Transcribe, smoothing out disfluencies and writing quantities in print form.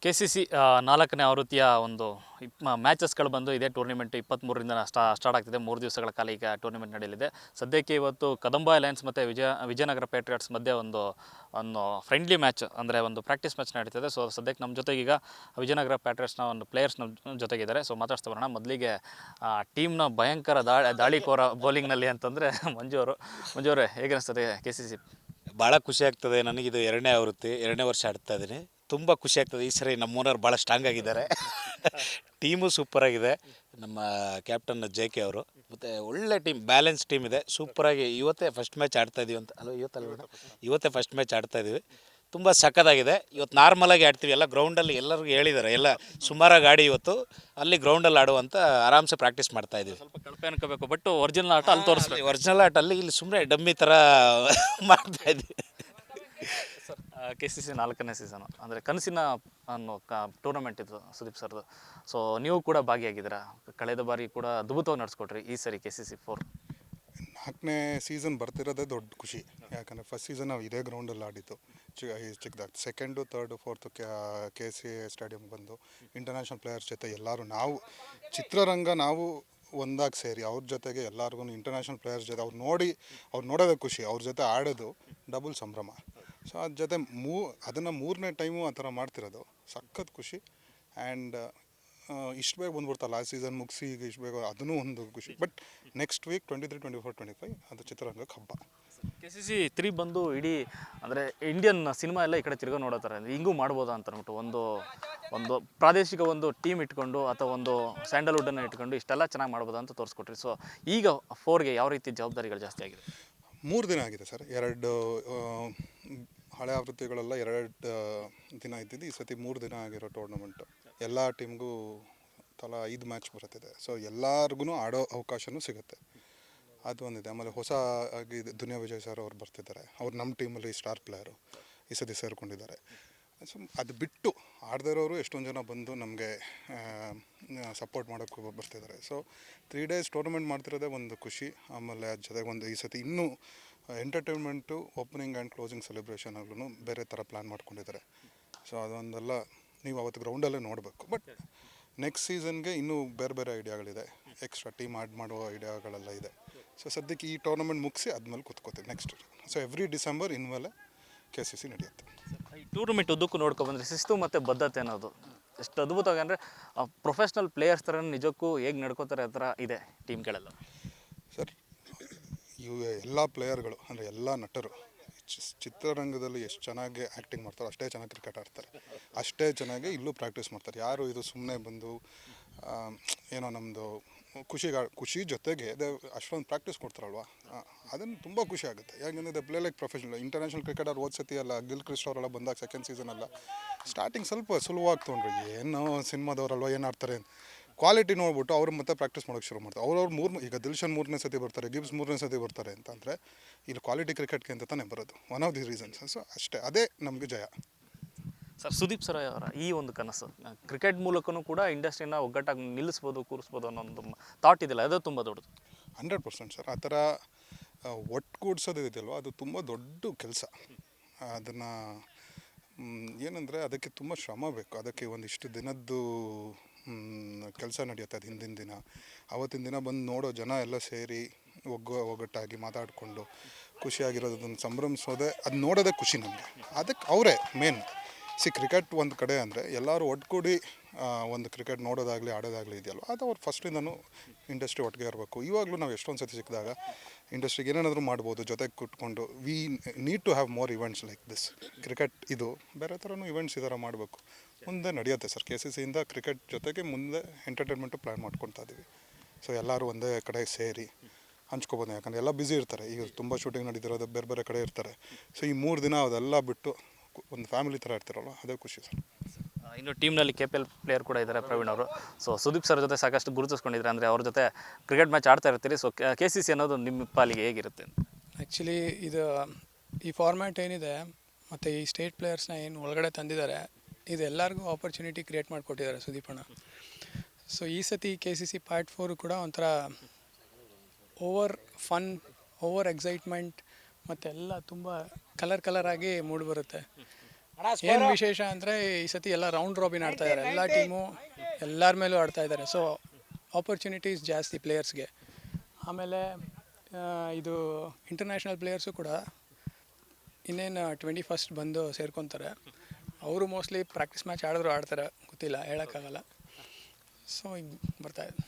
KCC 4ನೇ ಆವೃತ್ತಿಯ ಒಂದು ಮ್ಯಾಚಸ್ಗಳು ಬಂದು ಇದೇ ಟೂರ್ನಿಮೆಂಟ್ 23ರಿಂದ ಸ್ಟಾರ್ಟ್ ಆಗ್ತಿದೆ. 3 ದಿವಸಗಳ ಕಾಲ ಈಗ ಟೂರ್ನಿಮೆಂಟ್ ನಡೆಯಲಿದೆ. ಸದ್ಯಕ್ಕೆ ಇವತ್ತು ಕದಂಬ ಅಲಯನ್ಸ್ ಮತ್ತು ವಿಜಯನಗರ ಪೇಟ್ರಿಯಾಟ್ಸ್ ಮಧ್ಯೆ ಒಂದು ಫ್ರೆಂಡ್ಲಿ ಮ್ಯಾಚ್ ಅಂದರೆ ಒಂದು ಪ್ರಾಕ್ಟೀಸ್ ಮ್ಯಾಚ್ ನಡೀತಿದೆ. ಸೊ ಸದ್ಯಕ್ಕೆ ನಮ್ಮ ಜೊತೆಗೆ ಈಗ ವಿಜಯನಗರ ಪೇಟ್ರಿಯಾಟ್ಸ್ನ ಒಂದು ಪ್ಲೇಯರ್ಸ್ ನಮ್ಮ ಜೊತೆಗಿದ್ದಾರೆ. ಸೊ ಮಾತಾಡ್ತಾ ಬರೋಣ. ಮೊದಲಿಗೆ ಟೀಮ್ನ ಭಯಂಕರ ದಾಳಿಕೋರ ಬೌಲಿಂಗ್ನಲ್ಲಿ ಅಂತಂದರೆ ಮಂಜು ಅವರೇ ಹೇಗೆ ಅನಿಸ್ತದೆ KCC? ಭಾಳ ಖುಷಿ ಆಗ್ತದೆ. ನನಗಿದು 2ನೇ ಆವೃತ್ತಿ, 2ನೇ ವರ್ಷ ಆಡ್ತಾ ಇದ್ದೀನಿ. ತುಂಬ ಖುಷಿ ಆಗ್ತದೆ. ಈ ಸರಿ ನಮ್ಮ ಓನರ್ ಭಾಳ ಸ್ಟ್ರಾಂಗ್ ಆಗಿದ್ದಾರೆ. ಟೀಮು ಸೂಪರಾಗಿದೆ. ನಮ್ಮ ಕ್ಯಾಪ್ಟನ್ JK ಅವರು ಮತ್ತು ಒಳ್ಳೆ ಟೀಮ್, ಬ್ಯಾಲೆನ್ಸ್ ಟೀಮ್ ಇದೆ. ಸೂಪರಾಗಿ ಇವತ್ತೇ ಫಸ್ಟ್ ಮ್ಯಾಚ್ ಆಡ್ತಾಯಿದ್ದೀವಿ ಅಂತ ಇವತ್ತೇ ಫಸ್ಟ್ ಮ್ಯಾಚ್ ಆಡ್ತಾಯಿದ್ದೀವಿ. ತುಂಬ ಸಖತ್ತಾಗಿದೆ. ಇವತ್ತು ನಾರ್ಮಲಾಗಿ ಆಡ್ತೀವಿ. ಎಲ್ಲ ಗ್ರೌಂಡಲ್ಲಿ ಎಲ್ಲರಿಗೂ ಹೇಳಿದ್ದಾರೆ, ಎಲ್ಲ ಸುಮಾರಾಗಿ ಆಡಿ ಇವತ್ತು ಅಲ್ಲಿ ಗ್ರೌಂಡಲ್ಲಿ ಆಡುವಂಥ ಆರಾಮ್ಸೆ ಪ್ರಾಕ್ಟೀಸ್ ಮಾಡ್ತಾಯಿದ್ದೀವಿ. ಸ್ವಲ್ಪ ಕಳಪೆ ಅನ್ಕೋಬೇಕು, ಬಟ್ ಒರಿಜಿನಲ್ ಆಟ ಅಲ್ಲಿ ತೋರಿಸ್ಬೇಕು. ಒರಿಜಿನಲ್ ಆಟ ಅಲ್ಲಿ, ಇಲ್ಲಿ ಸುಮ್ಮನೆ ಡಮ್ಮಿ ಥರ ಮಾಡ್ತಾಯಿದ್ವಿ. KCC 4ನೇ ಸೀಸನು ಅಂದರೆ ಕನಸಿನ ಅನ್ನೋ ಟೂರ್ನಮೆಂಟ್ ಇದು ಸುದೀಪ್ ಸರ್ದು. ಸೊ ನೀವು ಕೂಡ ಭಾಗಿಯಾಗಿದ್ದೀರಾ. ಕಳೆದ ಬಾರಿ ಕೂಡ ಅದ್ಭುತವಾಗಿ ನಡೆಸ್ಕೊಟ್ರಿ. ಈ ಸರಿ KCC 4 4ನೇ ಸೀಸನ್ ಬರ್ತಿರೋದೇ ದೊಡ್ಡ ಖುಷಿ. ಯಾಕಂದರೆ ಫಸ್ಟ್ ಸೀಸನ್ ನಾವು ಇದೇ ಗ್ರೌಂಡಲ್ಲಿ ಆಡಿದ್ದು ಚಿಕ್ಕದಾಗ. ಸೆಕೆಂಡು, ಥರ್ಡು, ಫೋರ್ತು KCA ಸ್ಟೇಡಿಯಮ್ಗೆ ಬಂದು ಇಂಟರ್ನ್ಯಾಷನಲ್ ಪ್ಲೇಯರ್ಸ್ ಜೊತೆ ಎಲ್ಲರೂ ನಾವು ಚಿತ್ರರಂಗ ನಾವು ಒಂದಾಗಿ ಸೇರಿ ಅವ್ರ ಜೊತೆಗೆ ಎಲ್ಲರಿಗೂ ಇಂಟರ್ನ್ಯಾಷನಲ್ ಪ್ಲೇಯರ್ಸ್ ಜೊತೆ ಅವ್ರು ನೋಡೋದೇ ಖುಷಿ. ಅವ್ರ ಜೊತೆ ಆಡೋದು ಡಬಲ್ ಸಂಭ್ರಮ. ಸೊ ಅದ್ರ ಜೊತೆ ಅದನ್ನು 3ನೇ ಟೈಮು ಆ ಥರ ಮಾಡ್ತಿರೋದು ಸಖತ್ ಖುಷಿ. ಆ್ಯಂಡ್ ಇಷ್ಟು ಬೇಗ ಬಂದ್ಬಿಡ್ತಾ ಲಾಸ್ಟ್ ಸೀಸನ್ ಮುಗಿಸಿ ಈಗ ಇಷ್ಟು ಬೇಗ, ಅದೂ ಒಂದು ಖುಷಿ. ಬಟ್ ನೆಕ್ಸ್ಟ್ ವೀಕ್ 23, 24, 25 ಅದು ಚಿತ್ರರಂಗಕ್ಕೆ ಹಬ್ಬ. KCC 3 ಬಂದು ಇಡೀ ಅಂದರೆ ಇಂಡಿಯನ್ ಸಿನಿಮಾ ಎಲ್ಲ ಈ ಕಡೆ ತಿರ್ಗೋ ನೋಡೋತಾರೆ. ಹಿಂಗೂ ಮಾಡ್ಬೋದಾ ಅಂತ ಅಂದ್ಬಿಟ್ಟು ಒಂದು ಪ್ರಾದೇಶಿಕ ಒಂದು ಟೀಮ್ ಇಟ್ಕೊಂಡು ಅಥವಾ ಒಂದು ಸ್ಯಾಂಡಲ್ವುಡನ್ನು ಇಟ್ಕೊಂಡು ಇಷ್ಟೆಲ್ಲ ಚೆನ್ನಾಗಿ ಮಾಡ್ಬೋದಾ ಅಂತ ತೋರಿಸ್ಕೊಟ್ರಿ. ಸೊ ಈಗ 4ಗೆ ಯಾವ ರೀತಿ ಜವಾಬ್ದಾರಿಗಳು ಜಾಸ್ತಿ ಆಗಿದೆ? 3 ದಿನ ಆಗಿದೆ ಸರ್. 2 ಹಳೆ ಆವೃತ್ತಿಗಳೆಲ್ಲ 2 ದಿನ ಇದ್ದಿದ್ದು, ಈ ಸತಿ 3 ದಿನ ಆಗಿರೋ ಟೂರ್ನಮೆಂಟು. ಎಲ್ಲ ಟೀಮ್ಗೂ ತಲಾ 5 ಮ್ಯಾಚ್ ಬರುತ್ತಿದೆ. ಸೊ ಎಲ್ಲರಿಗೂ ಆಡೋ ಅವಕಾಶವೂ ಸಿಗುತ್ತೆ. ಅದು ಒಂದಿದೆ. ಆಮೇಲೆ ಹೊಸ ಆಗಿ ದುನಿಯಾ ವಿಜಯ್ ಸರ್ ಅವ್ರು ಬರ್ತಿದ್ದಾರೆ. ಅವ್ರು ನಮ್ಮ ಟೀಮಲ್ಲಿ ಸ್ಟಾರ್ ಪ್ಲೇಯರು ಈ ಸತಿ ಸೇರಿಕೊಂಡಿದ್ದಾರೆ. ಸೊ ಅದು ಬಿಟ್ಟು ಆಡದೇ ಇರೋರು ಎಷ್ಟೊಂದು ಜನ ಬಂದು ನಮಗೆ ಸಪೋರ್ಟ್ ಮಾಡೋಕ್ಕೆ ಬರ್ತಿದ್ದಾರೆ. ಸೊ 3 ಡೇಸ್ ಟೂರ್ನಮೆಂಟ್ ಮಾಡ್ತಿರೋದೇ ಒಂದು ಖುಷಿ. ಆಮೇಲೆ ಅದ್ರ ಜೊತೆಗೆ ಒಂದು ಈ ಸತಿ ಇನ್ನೂ ಎಂಟರ್ಟೈನ್ಮೆಂಟು, ಓಪನಿಂಗ್ ಆ್ಯಂಡ್ ಕ್ಲೋಸಿಂಗ್ ಸೆಲೆಬ್ರೇಷನ್ಗಳೂ ಬೇರೆ ಥರ ಪ್ಲ್ಯಾನ್ ಮಾಡ್ಕೊಂಡಿದ್ದಾರೆ. ಸೊ ಅದೊಂದೆಲ್ಲ ನೀವು ಅವತ್ತು ಗ್ರೌಂಡಲ್ಲೇ ನೋಡಬೇಕು. ಬಟ್ ನೆಕ್ಸ್ಟ್ ಸೀಸನ್ಗೆ ಇನ್ನೂ ಬೇರೆ ಬೇರೆ ಐಡಿಯಾಗಳಿದೆ. ಎಕ್ಸ್ಟ್ರಾ ಟೀಮ್ ಆ್ಯಡ್ ಮಾಡುವ ಐಡಿಯಾಗಳೆಲ್ಲ ಇದೆ. ಸೊ ಸದ್ಯಕ್ಕೆ ಈ ಟೂರ್ನಮೆಂಟ್ ಮುಗಿಸಿ ಆದಮೇಲೆ ಕೂತ್ಕೋತೀವಿ ನೆಕ್ಸ್ಟ್. ಸೊ ಎವ್ರಿ ಡಿಸೆಂಬರ್ ಇನ್ಮೇಲೆ KCC ನಡೆಯುತ್ತೆ. ಈ ಟೂರ್ನಮೆಂಟ್ ಉದ್ದಕ್ಕೂ ನೋಡ್ಕೊಬಂದರೆ ಶಿಸ್ತು ಮತ್ತು ಬದ್ಧತೆ ಅನ್ನೋದು ಎಷ್ಟು ಅದ್ಭುತವಾಗಿ ಅಂದರೆ ಪ್ರೊಫೆಷ್ನಲ್ ಪ್ಲೇಯರ್ಸ್ ಥರ ನಿಜಕ್ಕೂ ಹೇಗೆ ನಡ್ಕೋತಾರೆ ಆ ಥರ ಇದೆ ಟೀಮ್ಗಳೆಲ್ಲ. ಸರ್, ಇವು ಎಲ್ಲ ಪ್ಲೇಯರ್ಗಳು ಅಂದರೆ ಎಲ್ಲ ನಟರು ಚಿತ್ರರಂಗದಲ್ಲಿ ಎಷ್ಟು ಚೆನ್ನಾಗಿ ಆ್ಯಕ್ಟಿಂಗ್ ಮಾಡ್ತಾರೆ, ಅಷ್ಟೇ ಚೆನ್ನಾಗಿ ಕ್ರಿಕೆಟ್ ಆಡ್ತಾರೆ, ಅಷ್ಟೇ ಚೆನ್ನಾಗಿ ಇಲ್ಲೂ ಪ್ರಾಕ್ಟೀಸ್ ಮಾಡ್ತಾರೆ. ಯಾರು ಇದು ಸುಮ್ಮನೆ ಬಂದು ಏನೋ ನಮ್ಮದು ಖುಷಿ ಜೊತೆಗೆ ಅಷ್ಟೊಂದು ಪ್ರಾಕ್ಟೀಸ್ ಕೊಡ್ತಾರಲ್ವ, ಅದನ್ನು ತುಂಬ ಖುಷಿ ಆಗುತ್ತೆ. ಯಾಕೆಂದರೆ play like professional. International cricketer ಸತಿ ಅಲ್ಲ ಗಿಲ್ ಕ್ರಿಸ್ಟ್ ಅವರೆಲ್ಲ ಬಂದಾಗ ಸೆಕೆಂಡ್ ಸೀಸನಲ್ಲ ಸ್ಟಾರ್ಟಿಂಗ್ ಸ್ವಲ್ಪ ಸುಲಭವಾಗಿ ತೊಗೊಂಡ್ರು. ಏನೋ ಸಿನಿಮಾದವರಲ್ವ ಏನು ಆಡ್ತಾರೆ ಕ್ವಾಲಿಟಿ ನೋಡ್ಬಿಟ್ಟು ಅವರು ಮತ್ತೆ ಪ್ರಾಕ್ಟೀಸ್ ಮಾಡೋಕ್ಕೆ ಶುರು ಮಾಡ್ತಾರೆ. ಅವ್ರು ಈಗ ದಿಲ್ಶನ್ 3ನೇ ಸತಿ ಬರ್ತಾರೆ, ಗಿಬ್ಸ್ 3ನೇ ಸತಿ ಬರ್ತಾರೆ ಅಂತಂದರೆ ಇಲ್ಲಿ ಕ್ವಾಲಿಟಿ ಕ್ರಿಕೆಟ್ಗೆ ಅಂತ ತಾನೇ ಬರೋದು. One of the reasons. So ಅಷ್ಟೇ, ಅದೇ ನಮಗೆ ಜಯ. ಸರ್, ಸುದೀಪ್ ಸರ್ ಅವರ ಈ ಒಂದು ಕನಸು ಕ್ರಿಕೆಟ್ ಮೂಲಕನೂ ಕೂಡ ಇಂಡಸ್ಟ್ರಿನ ಒಗ್ಗಟ್ಟಾಗಿ ನಿಲ್ಲಿಸ್ಬೋದು, ಕೂರಿಸ್ಬೋದು ಅನ್ನೋ ಒಂದು ಥಾಟ್ ಇದೆಯಲ್ಲ, ಅದು ತುಂಬ ದೊಡ್ಡದು. 100% ಸರ್. ಆ ಥರ ಒಟ್ಟುಗೂಡ್ಸೋದು ಇದೆಯಲ್ವ, ಅದು ತುಂಬ ದೊಡ್ಡ ಕೆಲಸ. ಅದನ್ನು ಏನಂದರೆ ಅದಕ್ಕೆ ತುಂಬ ಶ್ರಮ ಬೇಕು. ಅದಕ್ಕೆ ಒಂದಿಷ್ಟು ದಿನದ್ದು ಕೆಲಸ ನಡೆಯುತ್ತೆ. ಅದು ಹಿಂದಿನ ದಿನ, ಆವತ್ತಿನ ದಿನ ಬಂದು ನೋಡೋ ಜನ ಎಲ್ಲ ಸೇರಿ ಒಗ್ಗಟ್ಟಾಗಿ ಮಾತಾಡಿಕೊಂಡು ಖುಷಿಯಾಗಿರೋದನ್ನು ಸಂಭ್ರಮಿಸೋದೇ, ಅದು ನೋಡೋದೇ ಖುಷಿ ನಮಗೆ. ಅದಕ್ಕೆ ಅವರೇ ಮೇನ್. ಕ್ರಿಕೆಟ್ ಒಂದು ಕಡೆ ಅಂದರೆ ಎಲ್ಲರೂ ಒಟ್ಟುಗೂಡಿ ಒಂದು ಕ್ರಿಕೆಟ್ ನೋಡೋದಾಗಲಿ ಆಡೋದಾಗಲಿ ಇದೆಯಲ್ವ, ಅದು ಅವ್ರು ಫಸ್ಟಿಂದನೂ ಇಂಡಸ್ಟ್ರಿ ಒಟ್ಟಿಗೆ ಇರಬೇಕು. ಇವಾಗಲೂ ನಾವು ಎಷ್ಟೊಂದು ಸತಿ ಸಿಕ್ಕಿದಾಗ ಇಂಡಸ್ಟ್ರಿಗೆ ಏನೇನಾದರೂ ಮಾಡ್ಬೋದು ಜೊತೆಗೆ ಕುಟ್ಕೊಂಡು. We need to have more events like this. Cricket ಇದು ಬೇರೆ ಥರನೂ ಇವೆಂಟ್ಸ್ ಈ ಥರ ಮಾಡಬೇಕು. ಮುಂದೆ ನಡೆಯುತ್ತೆ ಸರ್. KCCಯಿಂದ ಕ್ರಿಕೆಟ್ ಜೊತೆಗೆ ಮುಂದೆ ಎಂಟರ್ಟೈನ್ಮೆಂಟು ಪ್ಲ್ಯಾನ್ ಮಾಡ್ಕೊತಾ ಇದ್ದೀವಿ. ಸೊ ಎಲ್ಲರೂ ಒಂದೇ ಕಡೆ ಸೇರಿ ಹಂಚ್ಕೊಬೋದು. ಯಾಕಂದರೆ ಎಲ್ಲ ಬ್ಯುಸಿ ಇರ್ತಾರೆ. ಈಗ ತುಂಬ ಶೂಟಿಂಗ್ ನಡೀತಿರೋದು, ಬೇರೆ ಬೇರೆ ಕಡೆ ಇರ್ತಾರೆ. ಸೊ ಈ 3 ದಿನ ಅದೆಲ್ಲ ಬಿಟ್ಟು ಒಂದು ಫ್ಯಾಮಿಲಿ ಥರ ಇರ್ತಾರಲ್ವ, ಅದೇ ಖುಷಿ ಸರ್. ಇನ್ನು ಟೀಮ್ನಲ್ಲಿ KPL ಪ್ಲೇಯರ್ ಕೂಡ ಇದ್ದಾರೆ, ಪ್ರವೀಣ್ ಅವರು. ಸೊ ಸುದೀಪ್ ಸರ್ ಜೊತೆ ಸಾಕಷ್ಟು ಗುರುತಿಸ್ಕೊಂಡಿದ್ದಾರೆ, ಅಂದರೆ ಅವ್ರ ಜೊತೆ ಕ್ರಿಕೆಟ್ ಮ್ಯಾಚ್ ಆಡ್ತಾ ಇರ್ತೀರಿ. ಸೊ KCC ಅನ್ನೋದು ನಿಮ್ಮ ಪಾಲಿಗೆ ಹೇಗಿರುತ್ತೆ? ಆ್ಯಕ್ಚುಲಿ ಇದು ಈ ಫಾರ್ಮ್ಯಾಟ್ ಏನಿದೆ ಮತ್ತು ಈ ಸ್ಟೇಟ್ ಪ್ಲೇಯರ್ಸ್ನ ಏನು ಒಳಗಡೆ ತಂದಿದ್ದಾರೆ, ಇದು ಎಲ್ಲರಿಗೂ ಆಪರ್ಚುನಿಟಿ ಕ್ರಿಯೇಟ್ ಮಾಡಿಕೊಟ್ಟಿದ್ದಾರೆ ಸುದೀಪಣ್ಣ. ಸೊ ಈ ಸತಿ KCC ಪಾರ್ಟ್ 4 ಕೂಡ ಒಂಥರ ಓವರ್ ಫನ್, ಓವರ್ ಎಕ್ಸೈಟ್ಮೆಂಟ್ ಮತ್ತು ಎಲ್ಲ ತುಂಬ ಕಲರ್ ಆಗಿ ಮೂಡಿ ಬರುತ್ತೆ. ಏನು ವಿಶೇಷ ಅಂದರೆ ಈ ಸತಿ ಎಲ್ಲ ರೌಂಡ್ ರಾಬಿನ್ ಆಡ್ತಾ ಇದ್ದಾರೆ, ಎಲ್ಲ ಟೀಮು ಎಲ್ಲರ ಮೇಲೂ ಆಡ್ತಾ ಇದ್ದಾರೆ. ಸೊ ಆಪರ್ಚುನಿಟೀಸ್ ಜಾಸ್ತಿ ಪ್ಲೇಯರ್ಸ್ಗೆ. ಆಮೇಲೆ ಇದು ಇಂಟರ್ನ್ಯಾಷನಲ್ ಪ್ಲೇಯರ್ಸು ಕೂಡ ಇನ್ನೇನು 21st ಬಂದು ಸೇರ್ಕೊತಾರೆ. ಅವರು ಮೋಸ್ಟ್ಲಿ ಪ್ರಾಕ್ಟೀಸ್ ಮ್ಯಾಚ್ ಆಡಿದ್ರು ಆಡ್ತಾರೆ, ಗೊತ್ತಿಲ್ಲ, ಹೇಳೋಕ್ಕಾಗಲ್ಲ. ಸೊ ಹಿಂಗೆ ಬರ್ತಾಯಿದೆ.